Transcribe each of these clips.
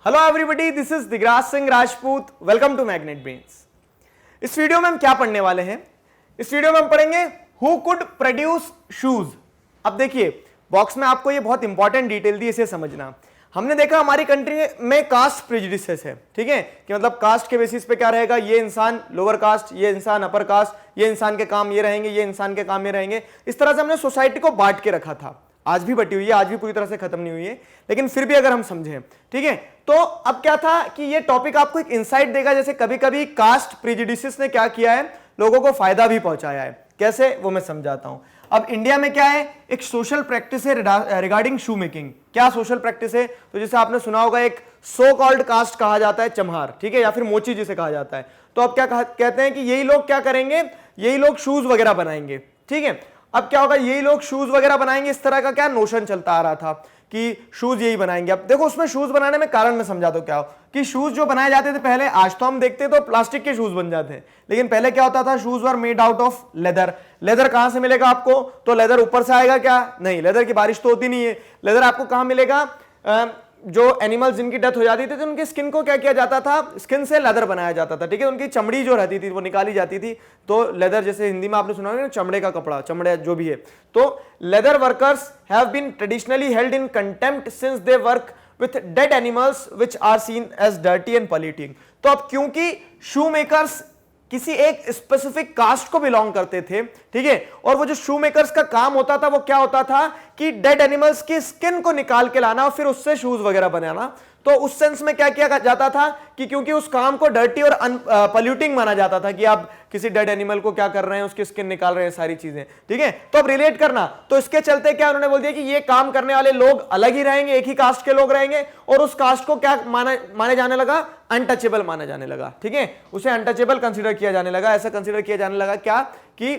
Hello everybody, this is Digraj Singh Rajput. Welcome to magnet brains. इस video में हम क्या पढ़ने वाले हैं? इस वीडियो में हम पढ़ेंगे हु कुड प्रोड्यूस शूज। अब देखिए, बॉक्स में आपको ये बहुत इंपॉर्टेंट डिटेल दी, इसे समझना। हमने देखा हमारी कंट्री में कास्ट प्रेजुडिसेस है, ठीक है, कि मतलब कास्ट के बेसिस पे क्या रहेगा, ये इंसान लोअर कास्ट, ये इंसान अपर कास्ट, ये इंसान के काम ये रहेंगे, ये इंसान के काम ये रहेंगे। इस तरह से हमने सोसाइटी को बांट के रखा था। आज भी बटी हुई है, आज भी पूरी तरह से खत्म नहीं हुई है, लेकिन फिर भी अगर हम समझें, ठीक है, तो अब क्या था कि ये टॉपिक आपको एक इंसाइट देगा। जैसे कभी कभी कास्ट प्रेजुडिसेस ने क्या किया है, लोगों को फायदा भी पहुंचाया है। कैसे, वो मैं समझाता हूं। अब इंडिया में क्या है, एक सोशल प्रैक्टिस है रिगार्डिंग शू मेकिंग। क्या सोशल प्रैक्टिस है? तो जैसे आपने सुना होगा, एक सो कॉल्ड कास्ट कहा जाता है चमहार, ठीक है, या फिर मोची जिसे कहा जाता है। तो अब क्या कहते हैं कि यही लोग क्या करेंगे, यही लोग शूज वगैरह बनाएंगे, ठीक है। अब क्या होगा, यही लोग शूज वगैरह बनाएंगे। इस तरह का क्या नोशन चलता आ रहा था कि शूज यही बनाएंगे। अब देखो, उसमें शूज बनाने में कारण मैं समझा दो क्या हो, कि शूज जो बनाए जाते थे पहले, आज तो हम देखते तो प्लास्टिक के शूज बन जाते हैं, लेकिन पहले क्या होता था, shoes were made out of leather. Leather कहां से मिलेगा आपको? तो लेदर ऊपर से आएगा क्या? नहीं, लेदर की बारिश तो होती नहीं है। लेदर आपको कहां मिलेगा? जो एनिमल्स जिनकी डेथ हो जाती थी तो उनकी स्किन को क्या किया जाता था, स्किन से लेदर बनाया जाता था, ठीक है। उनकी चमड़ी जो रहती थी वो निकाली जाती थी, तो लेदर, जैसे हिंदी में आपने सुना होगा चमड़े का कपड़ा, चमड़े जो भी है। तो leather workers have been traditionally held in contempt since they work with dead animals which are seen as dirty and polluting. तो अब क्योंकि शू मेकर्स किसी एक स्पेसिफिक कास्ट को बिलोंग करते थे, ठीक है, और वो जो शू मेकर्स का काम होता था वो क्या होता था कि डेड एनिमल्स की स्किन को निकाल के लाना और फिर उससे शूज वगैरह बनाना। तो उस सेंस में क्या किया जाता था कि क्योंकि उस काम को डर्टी और पॉल्यूटिंग माना जाता था कि आप किसी डेड एनिमल को क्या कर रहे हैं, उसकी स्किन निकाल रहे हैं, सारी चीजें, ठीक है। तो अब रिलेट करना, तो इसके चलते क्या उन्होंने बोल दिया कि ये काम करने वाले लोग अलग ही रहेंगे, एक ही कास्ट के लोग रहेंगे, और उस कास्ट को क्या माने जाने लगा, अनटचेबल माना जाने लगा, ठीक है। उसे अनटचेबल कंसीडर किया जाने लगा। ऐसा कंसीडर किया जाने लगा क्या कि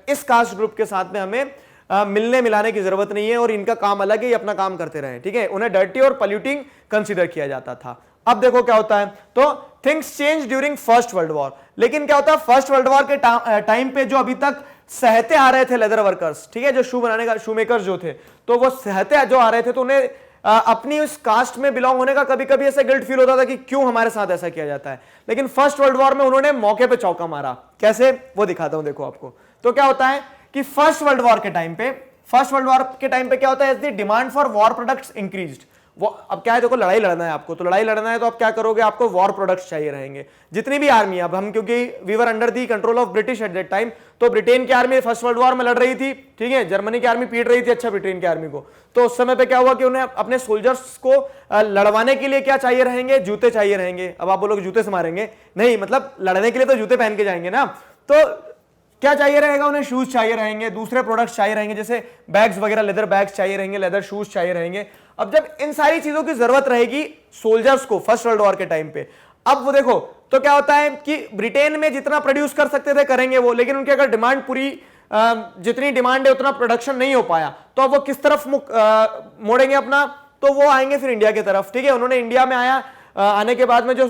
इस कास्ट ग्रुप के साथ में हमें मिलने मिलाने की जरूरत नहीं है और इनका काम अलग है, ये अपना काम करते रहे, ठीक है। उन्हें डर्टी और पॉल्यूटिंग कंसीडर किया जाता था। अब देखो क्या होता है, तो things change during first world war. लेकिन क्या होता है, फर्स्ट वर्ल्ड वॉर के टाइम पे जो अभी तक सहते आ रहे थे लेदर वर्कर्स, ठीक है, जो शू बनाने का शू मेकर्स जो थे, तो वो सहते जो आ रहे थे, तो उन्हें अपनी उस कास्ट में बिलोंग होने का कभी कभी ऐसा गिल्ट फील होता था कि क्यों हमारे साथ ऐसा किया जाता है। लेकिन फर्स्ट वर्ल्ड वॉर में उन्होंने मौके पे चौका मारा। कैसे, वो दिखाता हूं, देखो आपको। तो क्या होता है कि फर्स्ट वर्ल्ड वॉर के टाइम पे क्या होता है, the demand for war products increased. वो अब क्या है, देखो, लड़ाई लड़ना है आपको, तो लड़ाई लड़ना है तो आप क्या करोगे, आपको वॉर प्रोडक्ट्स चाहिए रहेंगे। जितनी भी आर्मी, अब हम क्योंकि we were under the control of British at that time, तो ब्रिटेन की आर्मी फर्स्ट वर्ल्ड वॉर में लड़ रही थी, ठीक है, जर्मनी की आर्मी पीट रही थी, अच्छा, ब्रिटेन की आर्मी को। तो उस समय पे क्या हुआ कि उन्हें अपने सोल्जर्स को लड़वाने के लिए क्या चाहिए रहेंगे, जूते चाहिए रहेंगे। अब आप बोलोगे जूते से मारेंगे? नहीं, मतलब लड़ने के लिए तो जूते पहन के जाएंगे ना। तो क्या चाहिए रहेगा उन्हें, शूज चाहिए रहेंगे, दूसरे प्रोडक्ट्स चाहिए रहेंगे, जैसे बैग्स वगैरह, लेदर बैग्स चाहिए रहेंगे, लेदर शूज चाहिए रहेंगे। अब जब इन सारी चीजों की जरूरत रहेगी सोल्जर्स को फर्स्ट वर्ल्ड वॉर के टाइम पे, अब वो देखो, तो क्या होता है कि ब्रिटेन में जितना प्रोड्यूस कर सकते थे करेंगे वो, लेकिन उनकी अगर डिमांड पूरी जितनी डिमांड है उतना प्रोडक्शन नहीं हो पाया, तो अब वो किस तरफ मोड़ेंगे अपना, तो वो आएंगे फिर इंडिया की तरफ, ठीक है। उन्होंने इंडिया में आने के बाद में जो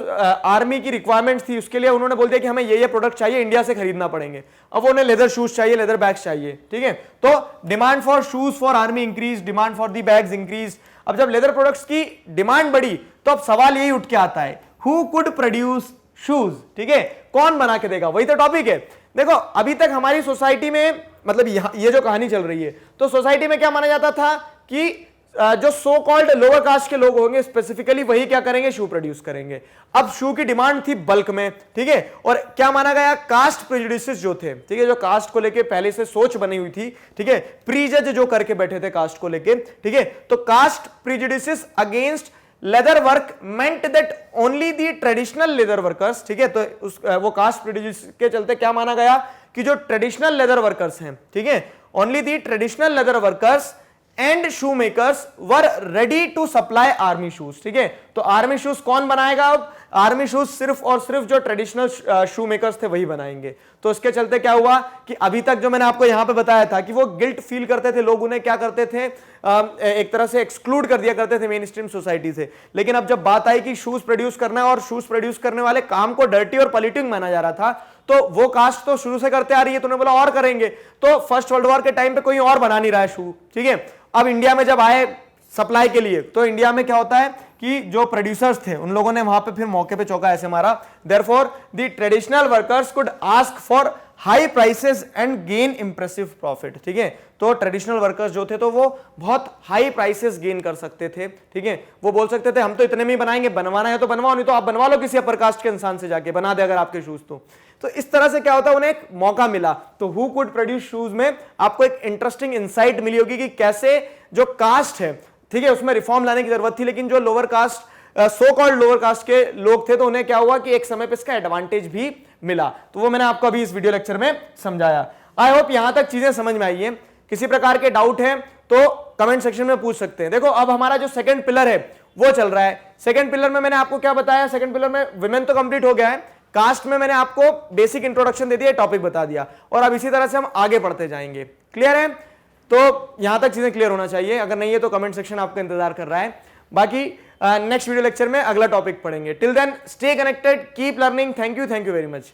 आर्मी की रिक्वायरमेंट्स थी, उसके लिए उन्होंने बोल दिया कि हमें ये प्रोडक्ट चाहिए, इंडिया से खरीदना पड़ेंगे। अब उन्हें लेदर शूज चाहिए, लेदर बैग्स चाहिए, ठीक है। तो demand for shoes for army increase, demand for the bags increase. अब जब लेदर प्रोडक्ट्स की डिमांड बढ़ी, तो अब सवाल यही उठ के आता है, हु कुड प्रोड्यूस शूज, ठीक है, कौन बना के देगा, वही तो टॉपिक है। देखो, अभी तक हमारी सोसाइटी में, मतलब ये जो कहानी चल रही है, तो सोसाइटी में क्या माना जाता था कि जो सो कॉल्ड लोअर कास्ट के लोग होंगे स्पेसिफिकली, वही क्या करेंगे, शू प्रोड्यूस करेंगे। अब शू की डिमांड थी बल्क में, ठीक है, और क्या माना गया, कास्ट प्रेजुडिसेस जो थे, ठीक है, जो कास्ट को लेके पहले से सोच बनी हुई थी, ठीक है, प्रीजज जो करके बैठे थे कास्ट को लेके, ठीक है, तो caste prejudices against leather work meant that only the traditional leather workers, ठीक है, तो वो कास्ट प्रेजुडिस के चलते क्या माना गया कि जो ट्रेडिशनल लेदर वर्कर्स हैं, ठीक है, only the traditional leather workers and shoe makers were ready to supply army shoes, ठीक है। तो आर्मी शूज कौन बनाएगा? अब आर्मी शूज सिर्फ और सिर्फ जो ट्रेडिशनल शू मेकर्स थे वही बनाएंगे। तो इसके चलते क्या हुआ कि अभी तक जो मैंने आपको यहां पे बताया था कि वो गिल्ट फील करते थे लोग, उन्हें क्या करते थे, एक तरह से एक्सक्लूड कर दिया करते थे मेन स्ट्रीम सोसाइटी से। लेकिन अब जब बात आई कि शूज प्रोड्यूस करना है और शूज प्रोड्यूस करने वाले काम को डर्टी और पॉल्यूटिंग माना जा रहा था, तो वो कास्ट तो शुरू से करते आ रही है, तो उन्होंने बोला और करेंगे। तो फर्स्ट वर्ल्ड वॉर के टाइम पे कोई और बना नहीं रहा है शू, ठीक है। अब इंडिया में जब आए सप्लाई के लिए। तो इंडिया में क्या होता है कि जो प्रोड्यूसर्स थे उन लोगों ने वहां पे फिर मौके पे चौका ऐसे मारा, therefore the traditional workers could ask for high prices and gain impressive profit. ठीक है, तो ट्रेडिशनल वर्कर्स जो थे तो वो बहुत हाई प्राइसेस गेन कर सकते थे। ठीक है, वो बोल सकते थे हम तो इतने में ही बनाएंगे, बनवाना है तो बनवाओ, नहीं तो आप बनवा लो किसी अपर कास्ट के इंसान से, जाके बना दे अगर आपके शूज। तो इस तरह से क्या होता है, उन्हें एक मौका मिला। तो हु कुड प्रोड्यूस शूज में आपको एक इंटरेस्टिंग इंसाइट मिली होगी कि कैसे जो कास्ट है, ठीक है, उसमें रिफॉर्म लाने की जरूरत थी, लेकिन जो lower caste so called lower caste के लोग थे तो उन्हें क्या हुआ कि एक समय पे इसका एडवांटेज भी मिला। तो वो मैंने आपको अभी इस वीडियो लेक्चर में समझाया। आई होप यहां तक चीजें समझ में आई है। किसी प्रकार के डाउट है तो कमेंट सेक्शन में पूछ सकते हैं। देखो अब हमारा जो सेकंड पिलर है वो चल रहा है। सेकंड पिलर में मैंने आपको क्या बताया, सेकंड पिलर में विमेन तो कंप्लीट हो गया है, कास्ट में मैंने आपको बेसिक इंट्रोडक्शन दे दिया, टॉपिक बता दिया, और अब इसी तरह से हम आगे बढ़ते जाएंगे। क्लियर है? तो यहां तक चीजें क्लियर होना चाहिए, अगर नहीं है तो कमेंट सेक्शन आपका इंतजार कर रहा है। बाकी नेक्स्ट वीडियो लेक्चर में अगला टॉपिक पढ़ेंगे। Till then stay connected, keep learning. Thank you very much.